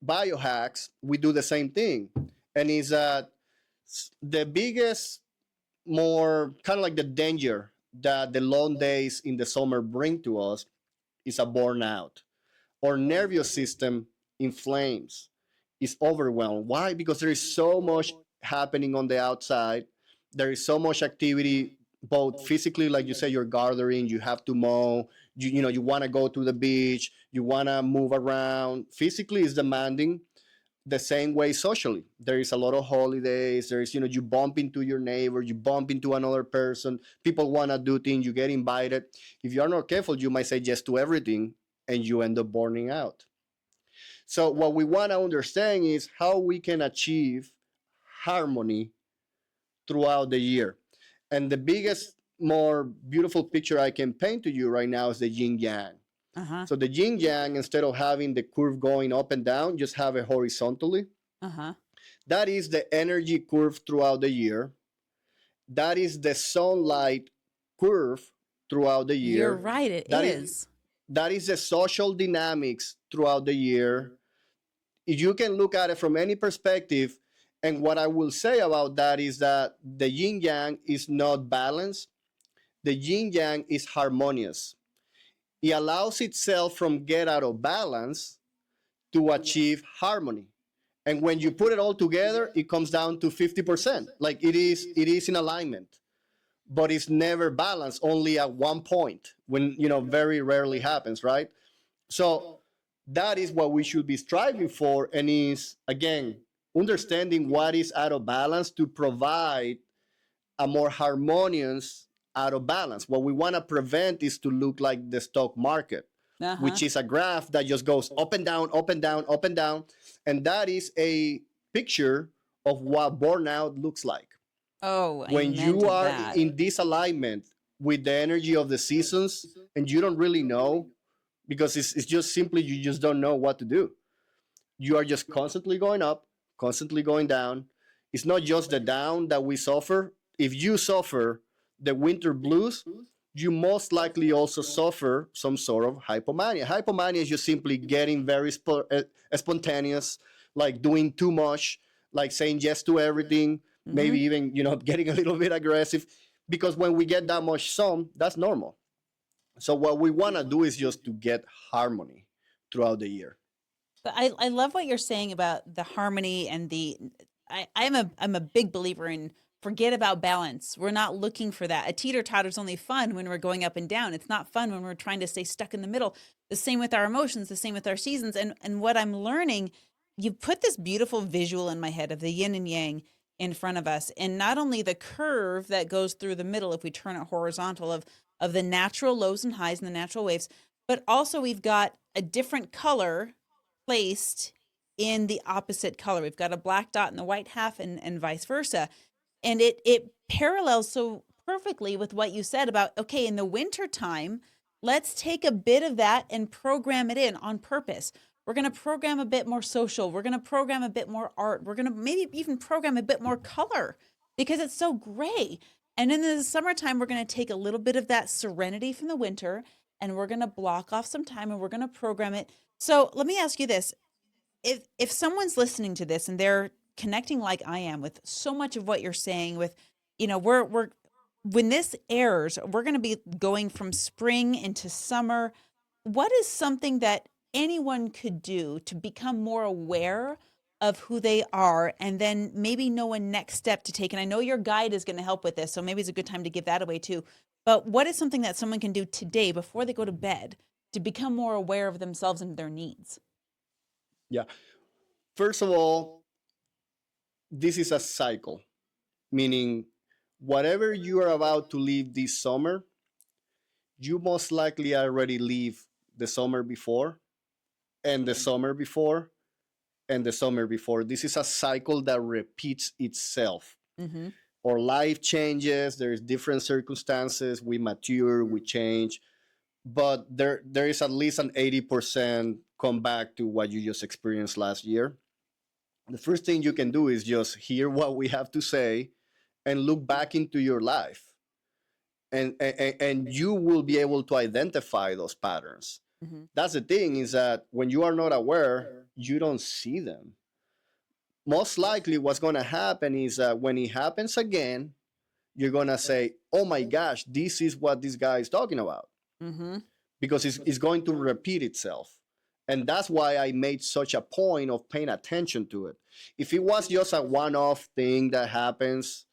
biohacks, we do the same thing. And it's the biggest, more kind of like the danger that the long days in the summer bring to us is a burnout. Our nervous system inflames, is overwhelmed. Why? Because there is so much happening on the outside. There is so much activity, both physically, like you say, you're gathering, you have to mow, you want to go to the beach, you want to move around. Physically is demanding. The same way socially, there is a lot of holidays. There is, you bump into your neighbor, you bump into another person, people want to do things, you get invited. If you're not careful, you might say yes to everything, and you end up burning out. So what we want to understand is how we can achieve harmony throughout the year. And the biggest, more beautiful picture I can paint to you right now is the yin yang. So the yin yang, instead of having the curve going up and down, just have it horizontally. That is the energy curve throughout the year. That is the sunlight curve throughout the You're year. right, it That is is. that is the social dynamics throughout the year. You can look at it from any perspective. And what I will say about that is that the yin yang is not balanced. The yin yang is harmonious. It allows itself from get out of balance to achieve harmony. And when you put it all together, it comes down to 50%. Like it is in alignment, but it's never balanced, only at one point, when very rarely happens, right? So that is what we should be striving for, and is again understanding what is out of balance to provide a more harmonious out of balance. What we want to prevent is to look like the stock market, Uh-huh. which is a graph that just goes up and down, up and down, up and down. And that is a picture of what burnout looks like. Oh, When amen you to are that. in this alignment with the energy of the seasons and you don't really know, because it's just simply you just don't know what to do. You are just constantly going up, constantly going down. It's not just the down that we suffer. If you suffer the winter blues, you most likely also suffer some sort of hypomania. Hypomania is just simply getting very spontaneous, like doing too much, like saying yes to everything, maybe even getting a little bit aggressive. Because when we get that much sun, that's normal. So what we want to do is just to get harmony throughout the year. But I love what you're saying about the harmony and I'm a big believer in forget about balance. We're not looking for that. A teeter-totter's only fun when we're going up and down. It's not fun when we're trying to stay stuck in the middle. The same with our emotions, the same with our seasons. And what I'm learning, you put this beautiful visual in my head of the yin and yang in front of us. And not only the curve that goes through the middle, if we turn it horizontal, of the natural lows and highs and the natural waves, but also we've got a different color placed in the opposite color. We've got a black dot in the white half and vice versa. And it parallels so perfectly with what you said about, okay, in the winter time, let's take a bit of that and program it in on purpose. We're going to program a bit more social. We're going to program a bit more art. We're going to maybe even program a bit more color because it's so gray. And in the summertime, we're going to take a little bit of that serenity from the winter and we're going to block off some time and we're going to program it. So let me ask you this. If someone's listening to this and they're connecting like I am with so much of what you're saying with, we're when this airs, we're going to be going from spring into summer. What is something that anyone could do to become more aware of who they are and then maybe know a next step to take? And I know your guide is going to help with this, so maybe it's a good time to give that away too. But what is something that someone can do today before they go to bed to become more aware of themselves and their needs? Yeah. First of all, this is a cycle, meaning whatever you are about to leave this summer, you most likely already leave the summer before, and the summer before, and the summer before. This is a cycle that repeats itself. Mm-hmm. Our life changes, there's different circumstances, we mature, we change, but there is at least an 80% come back to what you just experienced last year. The first thing you can do is just hear what we have to say and look back into your life, and you will be able to identify those patterns. Mm-hmm. That's the thing, is that when you are not aware, you don't see them. Most likely what's going to happen is that when it happens again, you're going to say, oh my gosh, this is what this guy is talking about, Mm-hmm. because it's going to repeat itself. And that's why I made such a point of paying attention to it. If it was just a one-off thing that happens,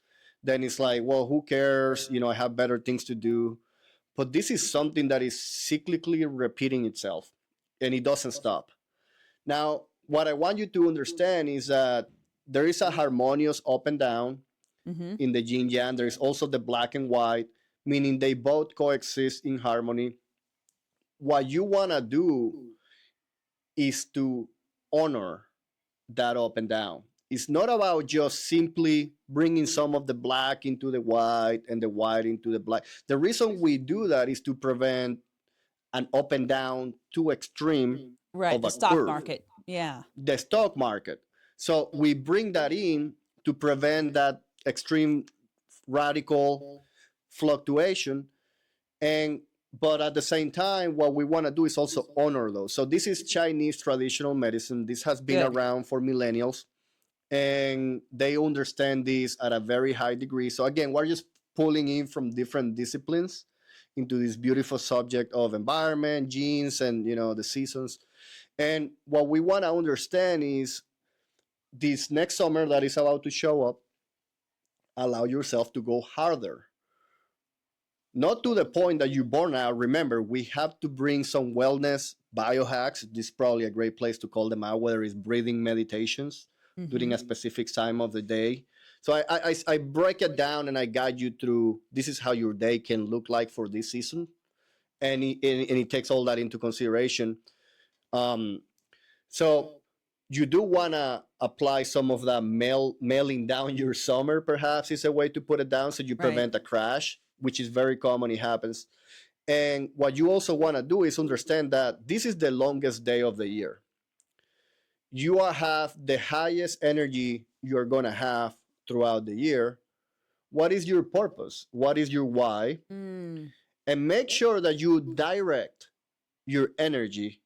then it's like, well, who cares? I have better things to do. But this is something that is cyclically repeating itself, and it doesn't stop. Now, what I want you to understand is that there is a harmonious up and down Mm-hmm. in the yin yang. There is also the black and white, meaning they both coexist in harmony. What you want to do is to honor that up and down. It's not about just simply bringing some of the black into the white and the white into the black. The reason we do that is to prevent an up and down too extreme Right. of The a stock curve. market. Yeah. The stock market. So we bring that in to prevent that extreme radical fluctuation. And but at the same time, what we want to do is also honor those. So this is Chinese traditional medicine. This has been Good. around for millennials, and they understand this at a very high degree. So again, we're just pulling in from different disciplines into this beautiful subject of environment, genes, and the seasons. And what we want to understand is this next summer that is about to show up, allow yourself to go harder. Not to the point that you burn out. Remember, we have to bring some wellness biohacks. This is probably a great place to call them out, whether it's breathing meditations during a specific time of the day. So I break it down and I guide you through this is how your day can look like for this season. And it takes all that into consideration. So you do want to apply some of that mailing down your summer, perhaps is a way to put it down, so you prevent a crash, which is very common. It happens. And what you also want to do is understand that this is the longest day of the year. You have the highest energy you're going to have throughout the year. What is your purpose? What is your why? And make sure that you direct your energy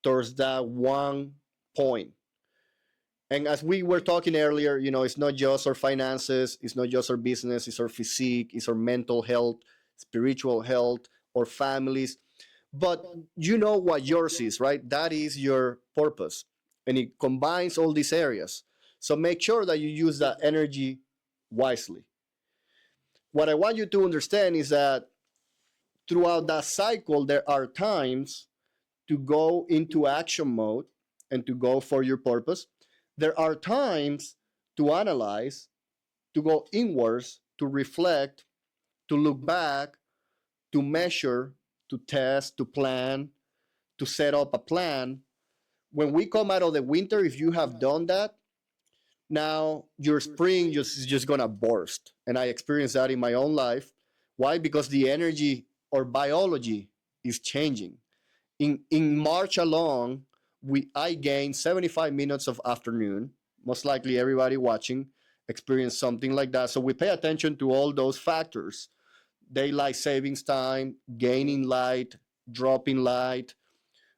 towards that one point. And as we were talking earlier, it's not just our finances, it's not just our business, it's our physique, it's our mental health, spiritual health, or families. But you know what yours is, right? That is your purpose. And it combines all these areas. So make sure that you use that energy wisely. What I want you to understand is that throughout that cycle, there are times to go into action mode and to go for your purpose. There are times to analyze, to go inwards, to reflect, to look back, to measure, to test, to plan, to set up a plan. When we come out of the winter, if you have done that, now your spring is just going to burst. And I experienced that in my own life. Why? Because the energy or biology is changing. In March alone, I gained 75 minutes of afternoon. Most likely everybody watching experienced something like that. So we pay attention to all those factors. Daylight savings time, gaining light, dropping light.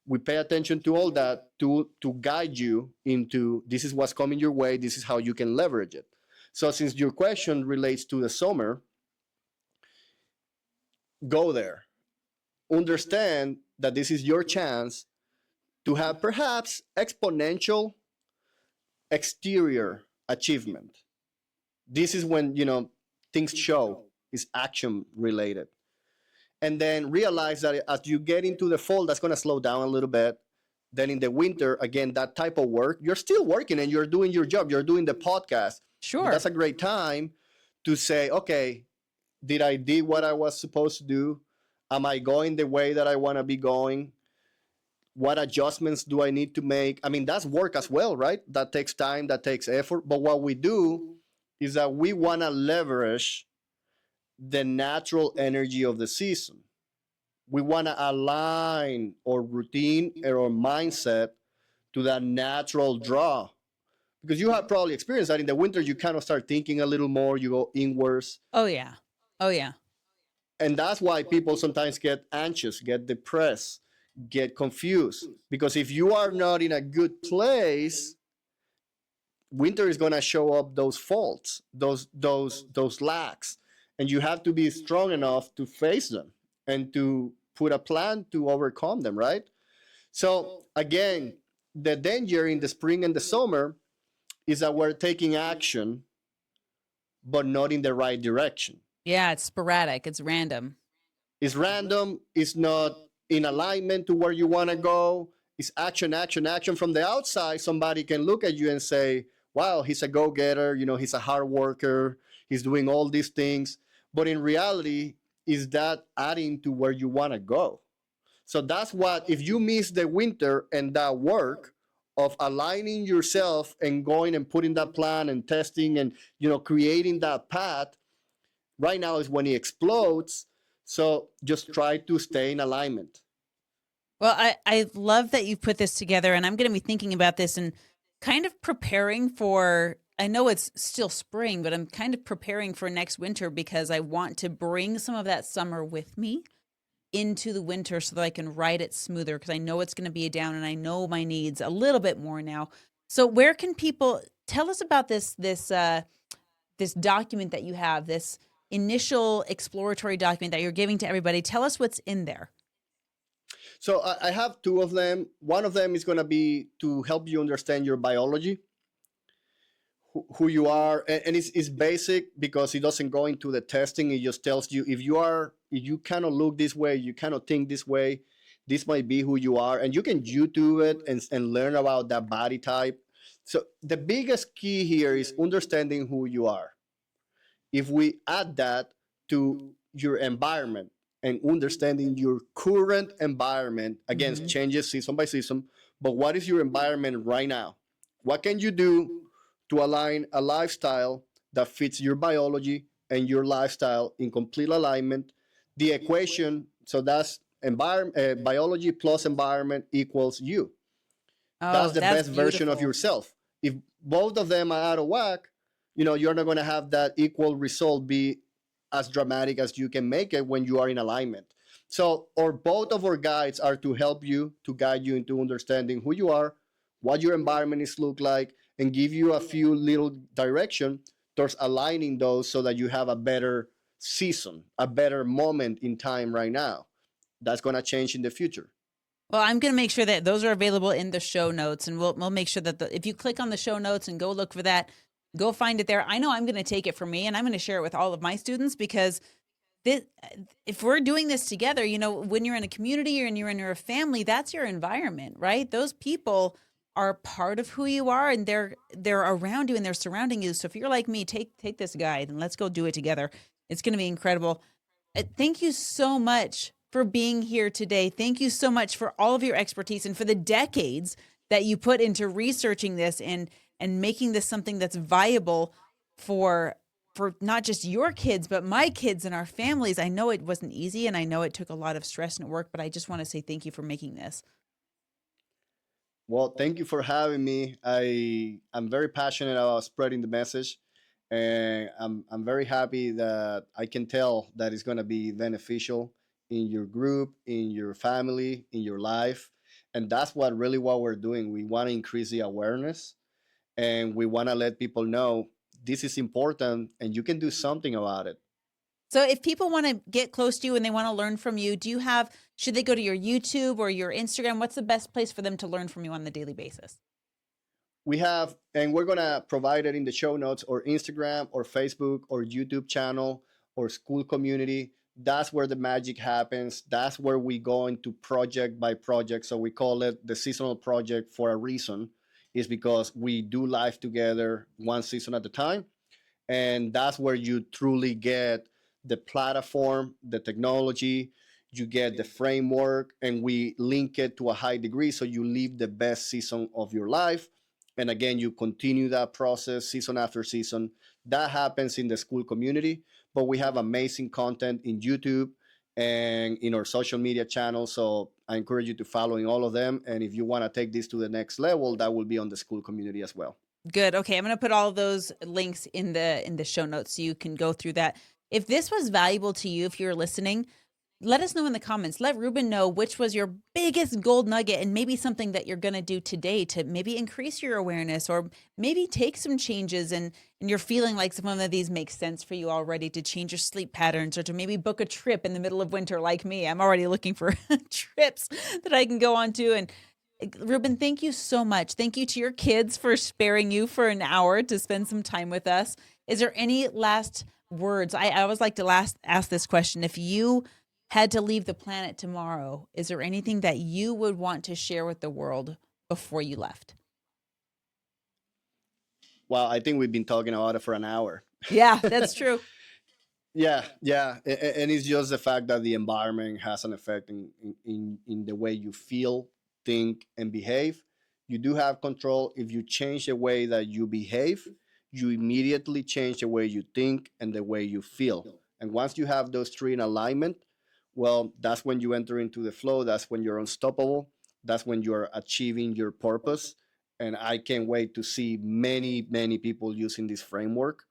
We pay attention to all that to guide you into this is what's coming your way. This is how you can leverage it. So since your question relates to the summer, go there. Understand that this is your chance to have perhaps exponential exterior achievement. This is when things show, is action related. And then realize that as you get into the fall, that's going to slow down a little bit. Then in the winter, again, that type of work, you're still working and you're doing your job. You're doing the podcast. Sure. That's a great time to say, okay, did I do what I was supposed to do? Am I going the way that I want to be going? What adjustments do I need to make? I mean, that's work as well, right? That takes time, that takes effort. But what we do is that we want to leverage the natural energy of the season. We want to align our routine and our mindset to that natural draw. Because you have probably experienced that in the winter, you kind of start thinking a little more, you go inwards. Oh, yeah. Oh, yeah. And that's why people sometimes get anxious, get depressed, get confused. Because if you are not in a good place, winter is going to show up those faults, those lacks. And you have to be strong enough to face them and to put a plan to overcome them, right? So again, the danger in the spring and the summer is that we're taking action, but not in the right direction. Yeah, it's sporadic. It's random. It's random. It's not in alignment to where you want to go. It's action, action, action. From the outside, somebody can look at you and say, wow, he's a go-getter. He's a hard worker. He's doing all these things. But in reality, is that adding to where you want to go? So that's what, if you miss the winter and that work of aligning yourself and going and putting that plan and testing and, creating that path, right now is when it explodes. So just try to stay in alignment. Well, I love that you put this together, and I'm going to be thinking about this and kind of preparing for, I know it's still spring, but I'm kind of preparing for next winter because I want to bring some of that summer with me into the winter so that I can ride it smoother because I know it's going to be a down and I know my needs a little bit more now. So where can people tell us about this document that you have, this initial exploratory document that you're giving to everybody? Tell us what's in there. So I have two of them. One of them is going to be to help you understand your biology, who you are, and it's basic because it doesn't go into the testing. It just tells you if you cannot look this way, you cannot think this way, this might be who you are, and you can YouTube it and learn about that body type. So the biggest key here is understanding who you are. If we add that to your environment and understanding your current environment, again, Mhm. changes season by season, but what is your environment right now? What can you do to align a lifestyle that fits your biology and your lifestyle in complete alignment? The equation, so that's environment, biology plus environment equals you. That's Oh, the that's best version of beautiful. yourself. If both of them are out of whack, you're not going to have that equal result be as dramatic as you can make it when you are in alignment. So, or both of our guides are to help you, to guide you into understanding who you are, what your environment is look like, and give you a few little direction towards aligning those so that you have a better season, a better moment in time right now. That's going to change in the future. Well, I'm going to make sure that those are available in the show notes, and we'll make sure that if you click on the show notes and go look for that, go find it there. I know I'm going to take it for me, and I'm going to share it with all of my students because this, if we're doing this together, when you're in a community and you're in your family, that's your environment, right? Those people are part of who you are, and they're around you and they're surrounding you. So if you're like me, take this guide and let's go do it together. It's going to be incredible. Thank you so much for being here today. Thank you so much for all of your expertise and for the decades that you put into researching this and making this something that's viable for not just your kids but my kids and our families. I know it wasn't easy and I know it took a lot of stress and work, but I just want to say thank you for making this. Well, thank you for having me. I'm very passionate about spreading the message, and I'm very happy that I can tell that it's going to be beneficial in your group, in your family, in your life, and that's what we're doing. We want to increase the awareness, and we want to let people know this is important, and you can do something about it. So if people want to get close to you and they want to learn from you, should they go to your YouTube or your Instagram? What's the best place for them to learn from you on the daily basis? We have, and we're gonna provide it in the show notes, or Instagram or Facebook or YouTube channel or school community. That's where the magic happens. That's where we go into project by project. So we call it the seasonal project for a reason, is because we do life together one season at a time. And that's where you truly get the platform, the technology, you get the framework, and we link it to a high degree so you live the best season of your life. And again, you continue that process season after season. That happens in the school community, but we have amazing content in YouTube and in our social media channels. So I encourage you to follow in all of them. And if you want to take this to the next level, that will be on the school community as well. Good. Okay, I'm going to put all of those links in the show notes so you can go through that. If this was valuable to you, if you're listening, let us know in the comments. Let Ruben know which was your biggest gold nugget and maybe something that you're going to do today to maybe increase your awareness or maybe take some changes and you're feeling like some of these make sense for you already to change your sleep patterns or to maybe book a trip in the middle of winter like me. I'm already looking for trips that I can go on to. And Ruben, thank you so much. Thank you to your kids for sparing you for an hour to spend some time with us. Is there any last words? I always like to ask this question. If you had to leave the planet tomorrow, is there anything that you would want to share with the world before you left? Well, I think we've been talking about it for an hour. Yeah, that's true. Yeah, yeah, and it's just the fact that the environment has an effect in the way you feel, think, and behave. You do have control. If you change the way that you behave, you immediately change the way you think and the way you feel. And once you have those three in alignment, well, that's when you enter into the flow. That's when you're unstoppable. That's when you're achieving your purpose. And I can't wait to see many, many people using this framework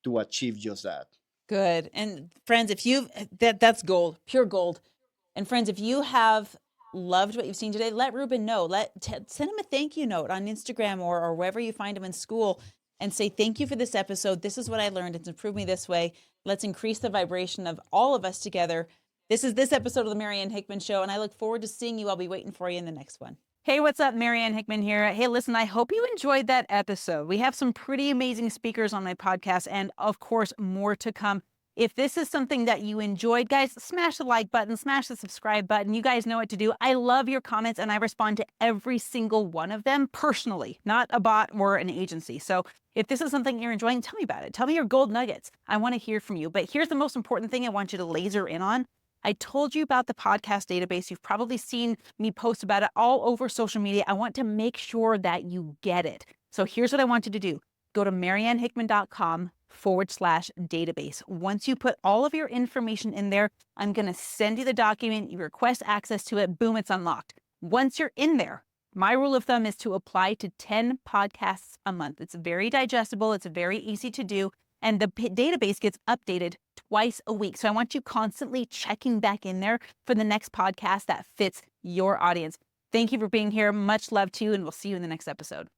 to achieve just that. Good. And friends, if you've that's gold, pure gold. And friends, if you have loved what you've seen today, let Ruben know. Send him a thank you note on Instagram or wherever you find him in school and say, thank you for this episode. This is what I learned. It's improved me this way. Let's increase the vibration of all of us together. This is this episode of the Marianne Hickman Show, and I look forward to seeing you. I'll be waiting for you in the next one. Hey, what's up? Marianne Hickman here. Hey, listen, I hope you enjoyed that episode. We have some pretty amazing speakers on my podcast, and of course, more to come. If this is something that you enjoyed, guys, smash the like button, smash the subscribe button. You guys know what to do. I love your comments, and I respond to every single one of them personally, not a bot or an agency. So if this is something you're enjoying, tell me about it. Tell me your gold nuggets. I want to hear from you. But here's the most important thing I want you to laser in on. I told you about the podcast database. You've probably seen me post about it all over social media. I want to make sure that you get it. So here's what I want you to do. Go to mariannehickman.com/database. Once you put all of your information in there, I'm going to send you the document. You request access to it. Boom, it's unlocked. Once you're in there, my rule of thumb is to apply to 10 podcasts a month. It's very digestible. It's very easy to do. And the database gets updated twice a week. So I want you constantly checking back in there for the next podcast that fits your audience. Thank you for being here. Much love to you, and we'll see you in the next episode.